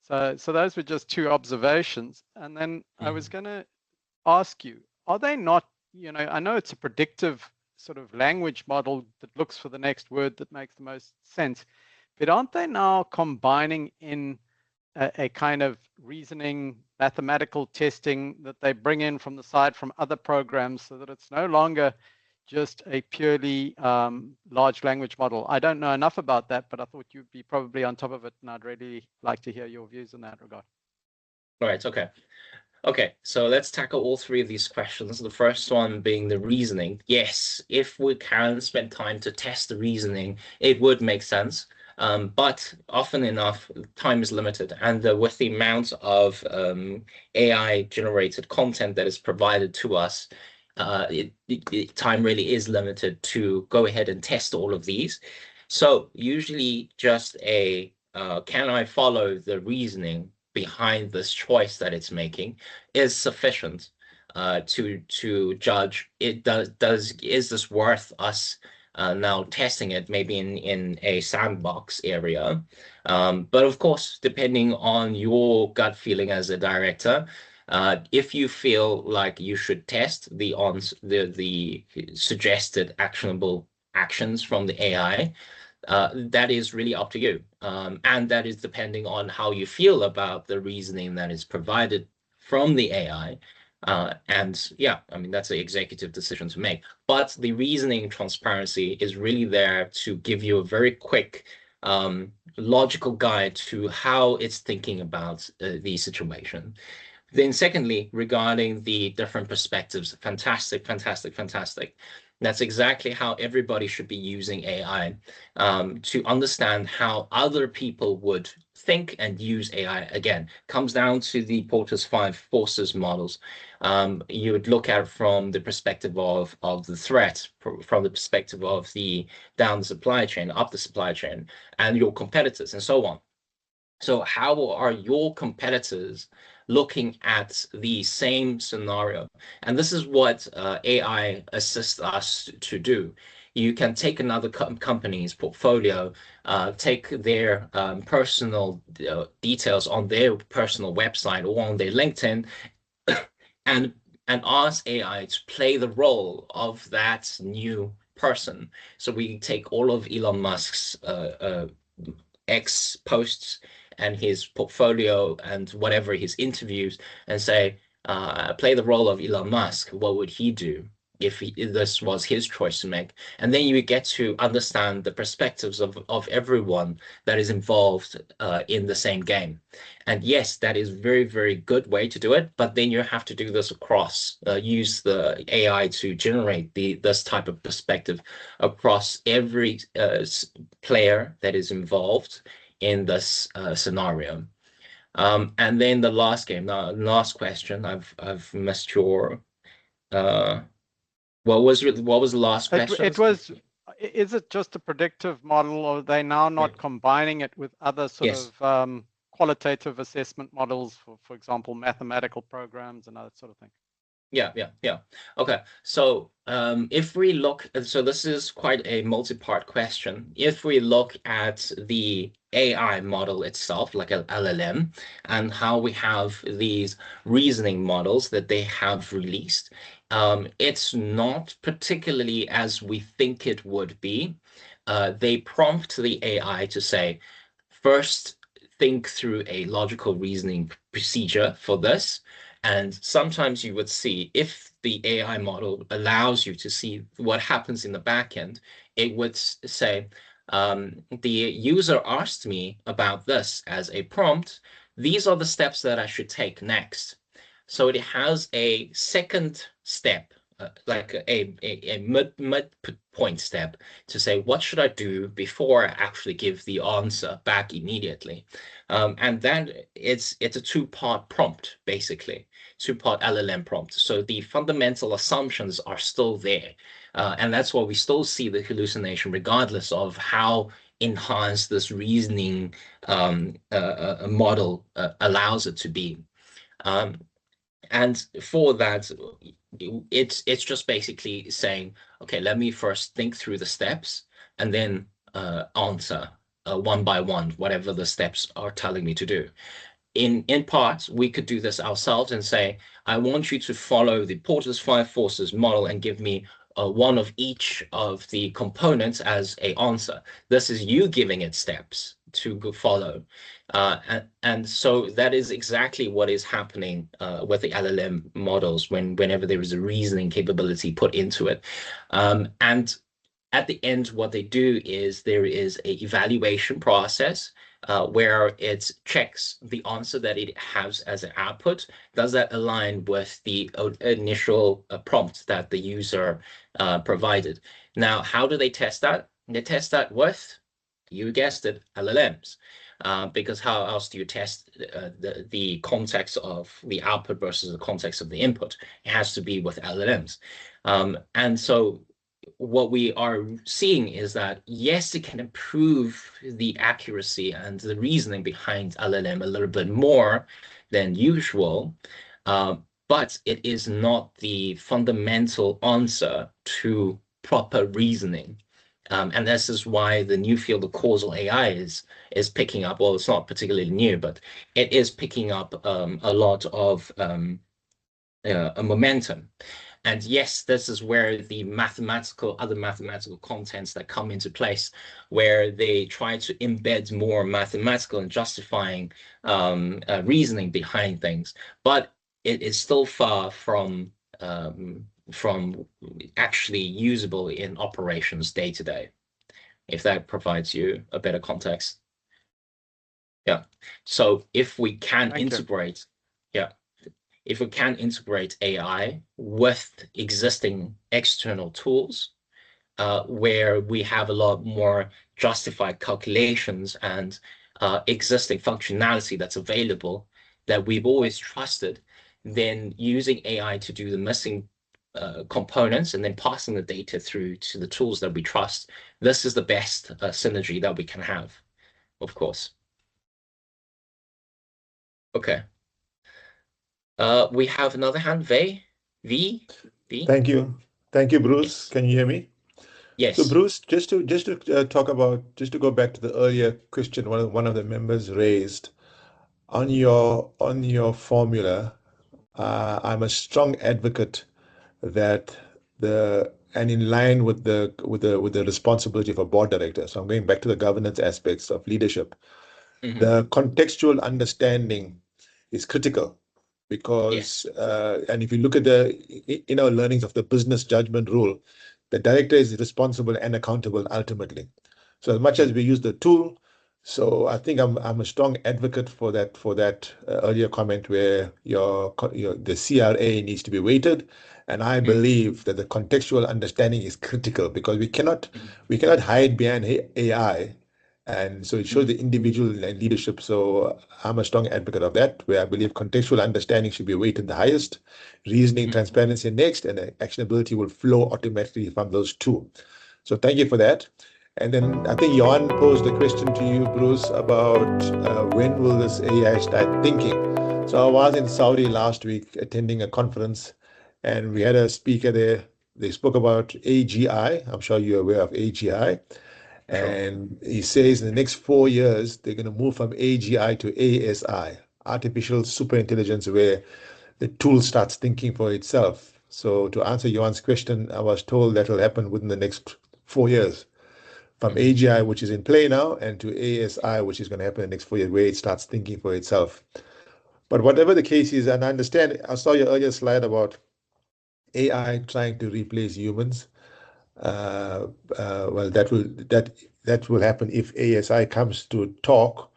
Speaker 3: So those were just two observations. And then I was going to ask you, are they not, I know it's a predictive sort of language model that looks for the next word that makes the most sense, but aren't they now combining in a kind of reasoning, mathematical testing that they bring in from the side from other programs, so that it's no longer just a purely large language model? I don't know enough about that, but I thought you'd be probably on top of it, and I'd really like to hear your views in that regard.
Speaker 2: All right, okay, so let's tackle all three of these questions. The first one being the reasoning. Yes, if we can spend time to test the reasoning, it would make sense. But often enough, time is limited, and with the amount of AI-generated content that is provided to us, time really is limited to go ahead and test all of these. So usually just can I follow the reasoning behind this choice that it's making is sufficient to judge is this worth us now testing it maybe in a sandbox area. But of course, depending on your gut feeling as a director, if you feel like you should test the suggested actionable actions from the AI, that is really up to you. And that is depending on how you feel about the reasoning that is provided from the AI. And yeah, I mean, that's an executive decision to make. But the reasoning transparency is really there to give you a very quick logical guide to how it's thinking about the situation. Then secondly, regarding the different perspectives, fantastic, fantastic, fantastic. That's exactly how everybody should be using AI, to understand how other people would think and use AI. Again, comes down to the Porter's 5 forces models. You would look at it from the perspective of the threat, from the perspective of the down the supply chain, up the supply chain, and your competitors, and so on. So how are your competitors looking at the same scenario? And this is what AI assists us to do. You can take another company's portfolio, take their personal details on their personal website or on their LinkedIn, and ask AI to play the role of that new person. So we take all of Elon Musk's X posts and his portfolio and whatever his interviews, and say, play the role of Elon Musk. What would he do if this was his choice to make? And then you get to understand the perspectives of everyone that is involved in the same game. And yes, that is very, very good way to do it. But then you have to do this across, use the AI to generate this type of perspective across every player that is involved in this scenario. And then the last last question, I've missed your what was the last question?
Speaker 3: It was, is it just a predictive model, or are they now not combining it with other sort of qualitative assessment models, for example, mathematical programs and that sort of thing?
Speaker 2: Yeah. Okay. So if we look, so this is quite a multi-part question. If we look at the AI model itself, like an LLM, and how we have these reasoning models that they have released, it's not particularly as we think it would be. They prompt the AI to say, first, think through a logical reasoning procedure for this. And sometimes you would see, if the AI model allows you to see what happens in the backend, it would say, the user asked me about this as a prompt. These are the steps that I should take next. So it has a second step, like a mid-point step, to say, what should I do before I actually give the answer back immediately? And then it's a two-part prompt, basically, two-part LLM prompt. So the fundamental assumptions are still there. And that's why we still see the hallucination, regardless of how enhanced this reasoning model allows it to be. And for that, it's just basically saying, okay, let me first think through the steps and then answer one by one, whatever the steps are telling me to do. In part, we could do this ourselves and say, I want you to follow the Porter's 5 forces model and give me one of each of the components as an answer. This is you giving it steps to go follow. And so that is exactly what is happening with the LLM models whenever there is a reasoning capability put into it. And at the end, what they do is there is an evaluation process where it checks the answer that it has as an output. Does that align with the initial prompt that the user provided? Now, how do they test that? They test that with, you guessed it, LLMs. Because how else do you test the context of the output versus the context of the input? It has to be with LLMs. And so what we are seeing is that, yes, it can improve the accuracy and the reasoning behind LLM a little bit more than usual, but it is not the fundamental answer to proper reasoning. And this is why the new field of causal AI is picking up. Well, it's not particularly new, but it is picking up a lot of a momentum. And yes, this is where the other mathematical contents that come into place, where they try to embed more mathematical and justifying reasoning behind things. But it is still far from actually usable in operations day to day. if that provides you a better context. Yeah. So if we can integrate, if we can integrate AI with existing external tools, where we have a lot more justified calculations and existing functionality that's available that we've always trusted, then using AI to do the missing components and then passing the data through to the tools that we trust, this is the best synergy that we can have, of course. Okay. We have another hand, V.
Speaker 6: Thank you. Thank you, Bruce.
Speaker 2: Yes.
Speaker 6: Can you hear me?
Speaker 2: Yes.
Speaker 6: So Bruce, just to talk about, just to go back to the earlier question one of the members raised on your formula, I'm a strong advocate that and in line with the responsibility of a board director. So I'm going back to the governance aspects of leadership.
Speaker 2: Mhm.
Speaker 6: The contextual understanding is critical because,
Speaker 2: Yes.
Speaker 6: and if you look at the learnings of the business judgment rule, the director is responsible and accountable ultimately. So as much as we use the tool, so I think I'm a strong advocate for that earlier comment where the CRA needs to be weighted, and I believe that the contextual understanding is critical because we cannot hide behind AI, and so it shows the individual leadership. So I'm a strong advocate of that, where I believe contextual understanding should be weighted the highest, reasoning, transparency next, and actionability will flow automatically from those two. So thank you for that. And then I think Johan posed a question to you, Bruce, about when will this AI start thinking? So I was in Saudi last week attending a conference, and we had a speaker there. They spoke about AGI. I'm sure you're aware of AGI. And he says in the next 4 years, they're going to move from AGI to ASI, artificial superintelligence, where the tool starts thinking for itself. So to answer Johan's question, I was told that will happen within the next 4 years. From AGI, which is in play now, and to ASI, which is going to happen in the next 4 years, where it starts thinking for itself. But whatever the case is, and I understand, I saw your earlier slide about AI trying to replace humans. Well, that will happen if ASI comes to talk.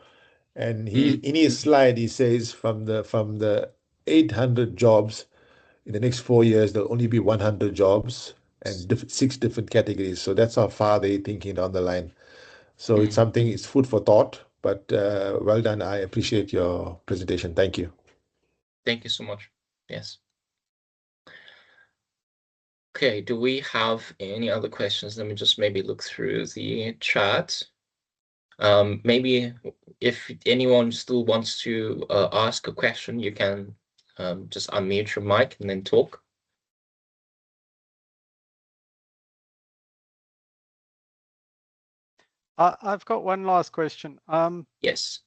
Speaker 6: And in his slide, he says from the 800 jobs in the next 4 years, there'll only be 100 jobs and 6 different categories. So that's how far they're thinking down the line. So it's something, it's food for thought, but well done. I appreciate your presentation. Thank you.
Speaker 2: Thank you so much. Yes. Okay, do we have any other questions? Let me just maybe look through the chat. Maybe if anyone still wants to ask a question, you can just unmute your mic and then talk.
Speaker 3: I've got one last question.
Speaker 2: Yes.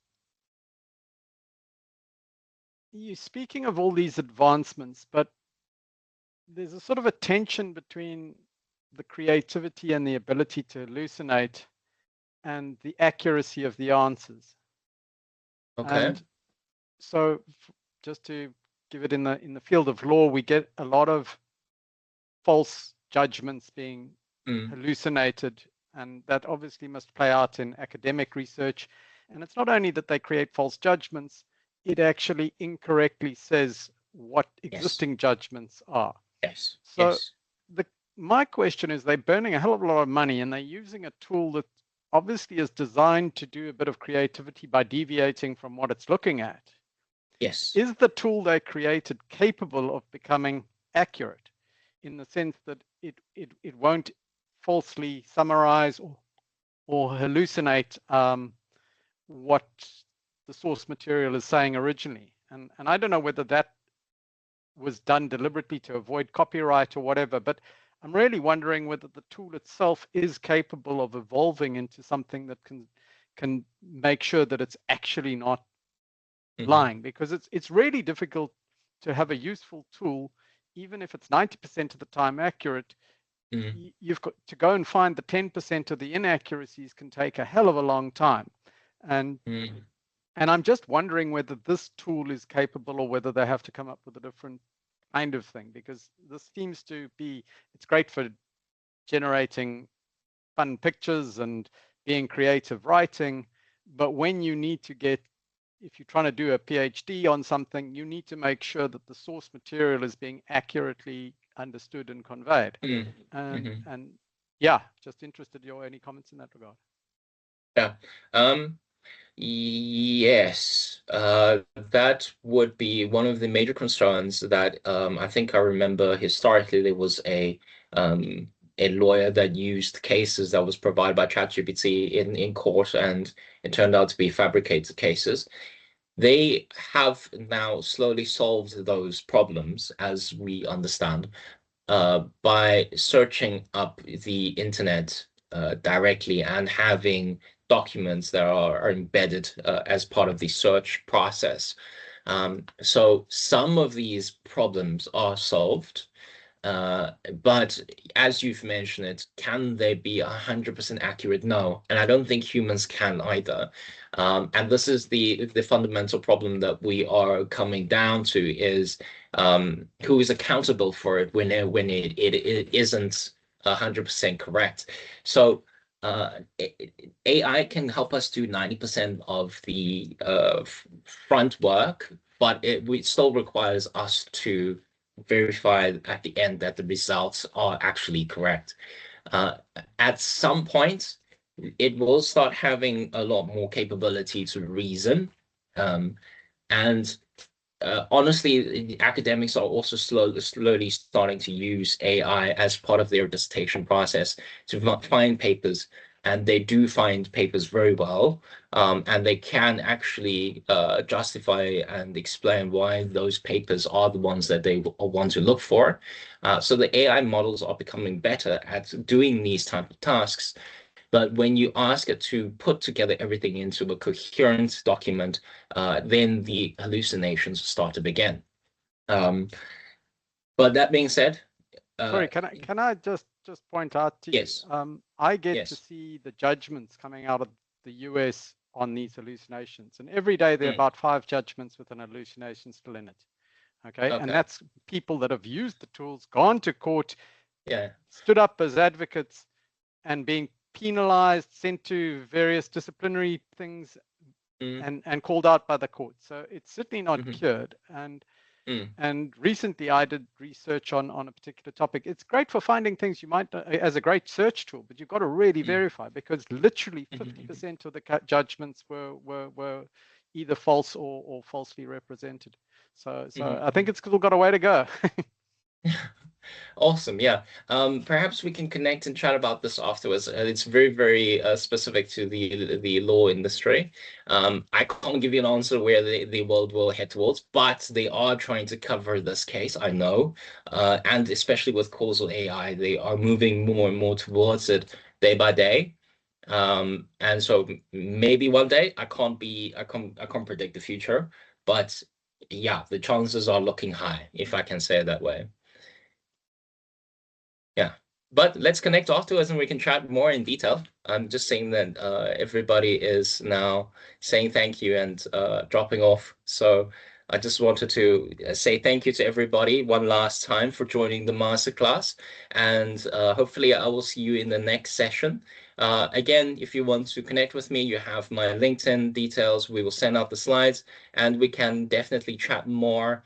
Speaker 3: You're speaking of all these advancements, but there's a sort of a tension between the creativity and the ability to hallucinate and the accuracy of the answers.
Speaker 2: Okay.
Speaker 3: And so just to give it in the field of law, we get a lot of false judgments being hallucinated, and that obviously must play out in academic research. And it's not only that they create false judgments, it actually incorrectly says what existing judgments are.
Speaker 2: Yes.
Speaker 3: So my question is, they're burning a hell of a lot of money and they're using a tool that obviously is designed to do a bit of creativity by deviating from what it's looking at.
Speaker 2: Yes.
Speaker 3: Is the tool they created capable of becoming accurate in the sense that it won't falsely summarize or hallucinate what the source material is saying originally? And I don't know whether that was done deliberately to avoid copyright or whatever, but I'm really wondering whether the tool itself is capable of evolving into something that can make sure that it's actually not lying, because it's really difficult to have a useful tool, even if it's 90% of the time accurate. You've got to go and find the 10% of the inaccuracies can take a hell of a long time. And I'm just wondering whether this tool is capable or whether they have to come up with a different kind of thing, because this seems to be, it's great for generating fun pictures and being creative writing. But when you need to get, if you're trying to do a PhD on something, you need to make sure that the source material is being accurately understood and conveyed. And yeah, just interested in any comments in that regard.
Speaker 2: Yeah. Yes, that would be one of the major concerns that I think I remember historically there was a lawyer that used cases that was provided by ChatGPT in court, and it turned out to be fabricated cases. They have now slowly solved those problems, as we understand, by searching up the internet directly and having documents that are embedded as part of the search process. So some of these problems are solved, but as you've mentioned it, can they be 100% accurate? No, and I don't think humans can either. And this is the fundamental problem that we are coming down to, is who is accountable for it when it isn't 100% correct. So AI can help us do 90% of the front work, but it still requires us to verify at the end that the results are actually correct. At some point, it will start having a lot more capability to reason. And honestly, academics are also slowly starting to use AI as part of their dissertation process to find papers. And they do find papers very well, and they can actually justify and explain why those papers are the ones that they want to look for. So the AI models are becoming better at doing these type of tasks. But when you ask it to put together everything into a coherent document, then the hallucinations start to begin. But that being said,
Speaker 3: sorry, can I just point out to
Speaker 2: yes.
Speaker 3: you? I get
Speaker 2: Yes.
Speaker 3: to see the judgments coming out of the US on these hallucinations, and every day there are about 5 judgments with an hallucination still in it. Okay, and that's people that have used the tools, gone to court, stood up as advocates, and being penalized, sent to various disciplinary things, and called out by the court. So it's certainly not cured. And recently I did research on a particular topic. It's great for finding things you might, as a great search tool, but you've got to really verify, because literally 50% of the judgments were either false or falsely represented. So I think it's still got a way to go.
Speaker 2: Awesome. Yeah. Perhaps we can connect and chat about this afterwards. It's very, very specific to the law industry. I can't give you an answer where the world will head towards, but they are trying to cover this case, I know. And especially with causal AI, they are moving more and more towards it day by day. And so maybe one day, I can't predict the future, but yeah, the chances are looking high, if I can say it that way. Yeah, but let's connect afterwards and we can chat more in detail. I'm just saying that everybody is now saying thank you and dropping off. So I just wanted to say thank you to everybody one last time for joining the masterclass. And hopefully I will see you in the next session. Again, if you want to connect with me, you have my LinkedIn details. We will send out the slides and we can definitely chat more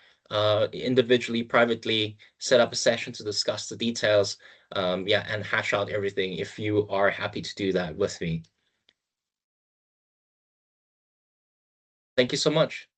Speaker 2: individually, privately, set up a session to discuss the details, and hash out everything if you are happy to do that with me. Thank you so much.